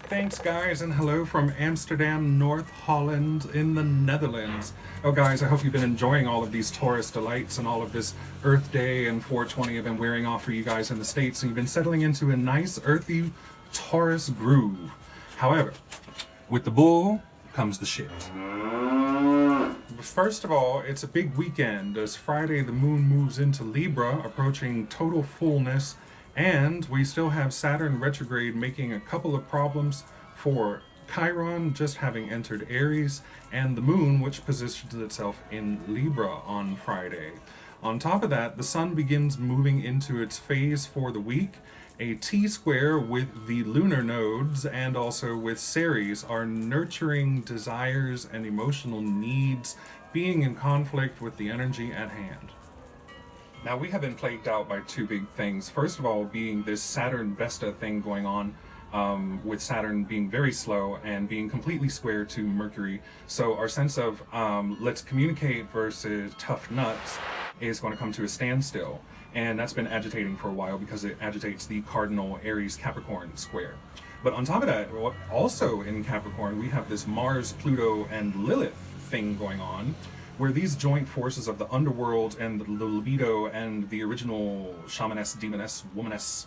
Thanks, guys, and hello from Amsterdam, North Holland, in the Netherlands. Oh, guys, I hope you've been enjoying all of these Taurus delights and all of this Earth Day and 420 have been wearing off for you guys in the States, and you've been settling into a nice, earthy Taurus groove. However, with the bull comes the shit. First of all, it's a big weekend as Friday the moon moves into Libra, approaching total fullness, and we still have Saturn retrograde making a couple of problems for Chiron just having entered Aries, and the moon, which positions itself in Libra on Friday. On top of that, the sun begins moving into its phase for the week. A T-square with the lunar nodes and also with Ceres are nurturing desires and emotional needs, being in conflict with the energy at hand. Now, we have been plagued out by two big things. First of all, being this Saturn Vesta thing going on, with Saturn being very slow and being completely square to Mercury. So our sense of let's communicate versus tough nuts is going to come to a standstill. And that's been agitating for a while because it agitates the cardinal Aries Capricorn square. But on top of that, also in Capricorn, we have this Mars, Pluto, and Lilith thing going on, where these joint forces of the underworld and the libido and the original shamaness, demoness, womaness,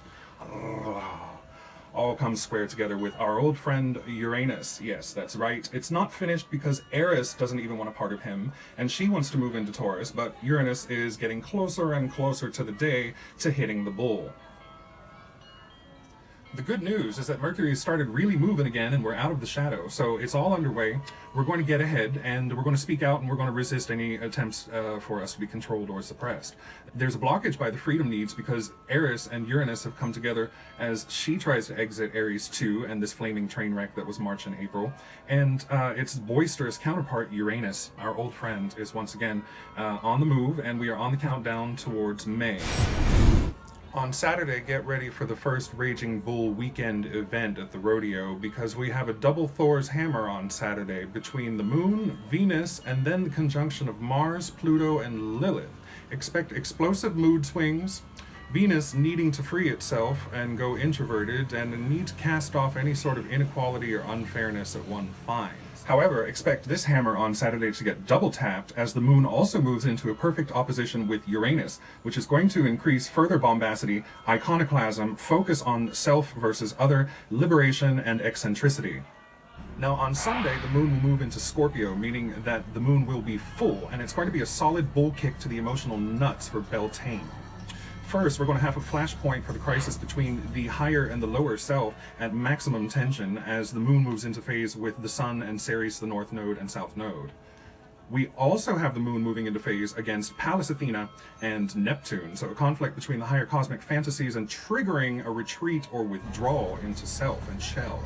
all come square together with our old friend Uranus. Yes, that's right. It's not finished because Eris doesn't even want a part of him, and she wants to move into Taurus, but Uranus is getting closer and closer to the day to hitting the bull. The good news is that Mercury has started really moving again and we're out of the shadow. So it's all underway. We're going to get ahead and we're going to speak out and we're going to resist any attempts for us to be controlled or suppressed. There's a blockage by the freedom needs because Eris and Uranus have come together as she tries to exit Aries 2 and this flaming train wreck that was March and April. And its boisterous counterpart, Uranus, our old friend, is once again on the move, and we are on the countdown towards May. On Saturday, get ready for the first Raging Bull weekend event at the rodeo because we have a double Thor's hammer on Saturday between the Moon, Venus, and then the conjunction of Mars, Pluto, and Lilith. Expect explosive mood swings, Venus needing to free itself and go introverted, and a need to cast off any sort of inequality or unfairness that one finds. However, expect this hammer on Saturday to get double tapped as the moon also moves into a perfect opposition with Uranus, which is going to increase further bombacity, iconoclasm, focus on self versus other, liberation, and eccentricity. Now on Sunday, the moon will move into Scorpio, meaning that the moon will be full, and it's going to be a solid bull kick to the emotional nuts for Beltaine. First, we're going to have a flashpoint for the crisis between the higher and the lower self at maximum tension as the moon moves into phase with the sun and Ceres, the north node and south node. We also have the moon moving into phase against Pallas Athena and Neptune, so a conflict between the higher cosmic fantasies and triggering a retreat or withdrawal into self and shell.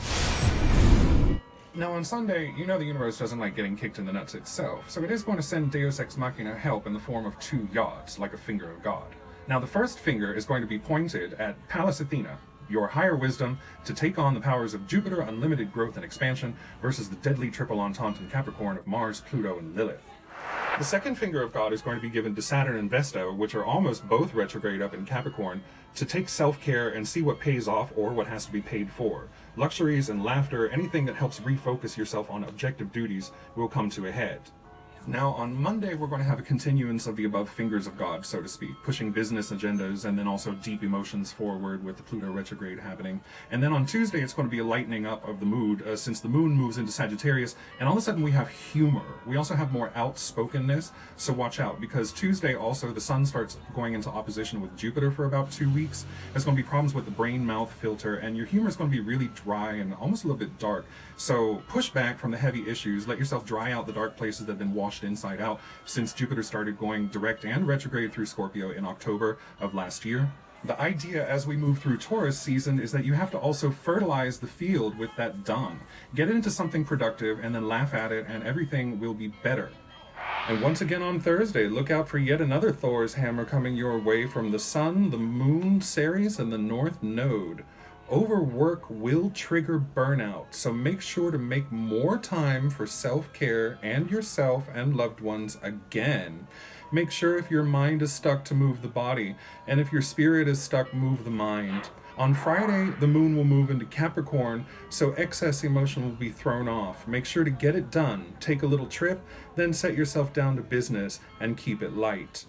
Now on Sunday, you know the universe doesn't like getting kicked in the nuts itself, so it is going to send Deus Ex Machina help in the form of two Yods, like a finger of God. Now the first finger is going to be pointed at Pallas Athena, your higher wisdom, to take on the powers of Jupiter, unlimited growth and expansion, versus the deadly triple entente in Capricorn of Mars, Pluto, and Lilith. The second finger of God is going to be given to Saturn and Vesta, which are almost both retrograde up in Capricorn, to take self-care and see what pays off or what has to be paid for. Luxuries and laughter, anything that helps refocus yourself on objective duties, will come to a head. Now, on Monday, we're going to have a continuance of the above fingers of God, so to speak, pushing business agendas and then also deep emotions forward with the Pluto retrograde happening. And then on Tuesday, it's going to be a lightening up of the mood since the moon moves into Sagittarius, and all of a sudden we have humor. We also have more outspokenness, so watch out, because Tuesday also the sun starts going into opposition with Jupiter for about 2 weeks. There's going to be problems with the brain-mouth filter, and your humor is going to be really dry and almost a little bit dark. So push back from the heavy issues, let yourself dry out the dark places that have been washed inside out since Jupiter started going direct and retrograde through Scorpio in October of last year. The idea as we move through Taurus season is that you have to also fertilize the field with that dung. Get it into something productive and then laugh at it and everything will be better. And once again on Thursday, look out for yet another Thor's hammer coming your way from the sun, the moon, Ceres, and the north node. Overwork will trigger burnout, so make sure to make more time for self-care and yourself and loved ones again. Make sure if your mind is stuck to move the body, and if your spirit is stuck, move the mind. On Friday, the moon will move into Capricorn, so excess emotion will be thrown off. Make sure to get it done. Take a little trip, then set yourself down to business and keep it light.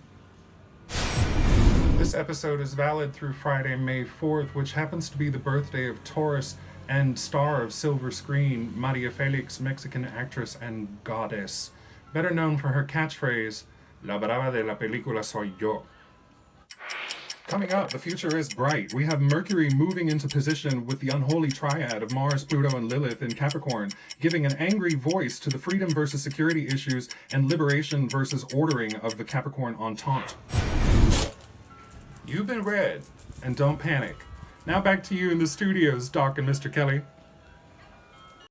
This episode is valid through Friday, May 4th, which happens to be the birthday of Taurus and star of Silver Screen, Maria Felix, Mexican actress and goddess, better known for her catchphrase, La brava de la película soy yo. Coming up, the future is bright. We have Mercury moving into position with the unholy triad of Mars, Pluto, and Lilith in Capricorn, giving an angry voice to the freedom versus security issues and liberation versus ordering of the Capricorn Entente. You've been read, and don't panic. Now back to you in the studios, Doc and Mr. Kelly.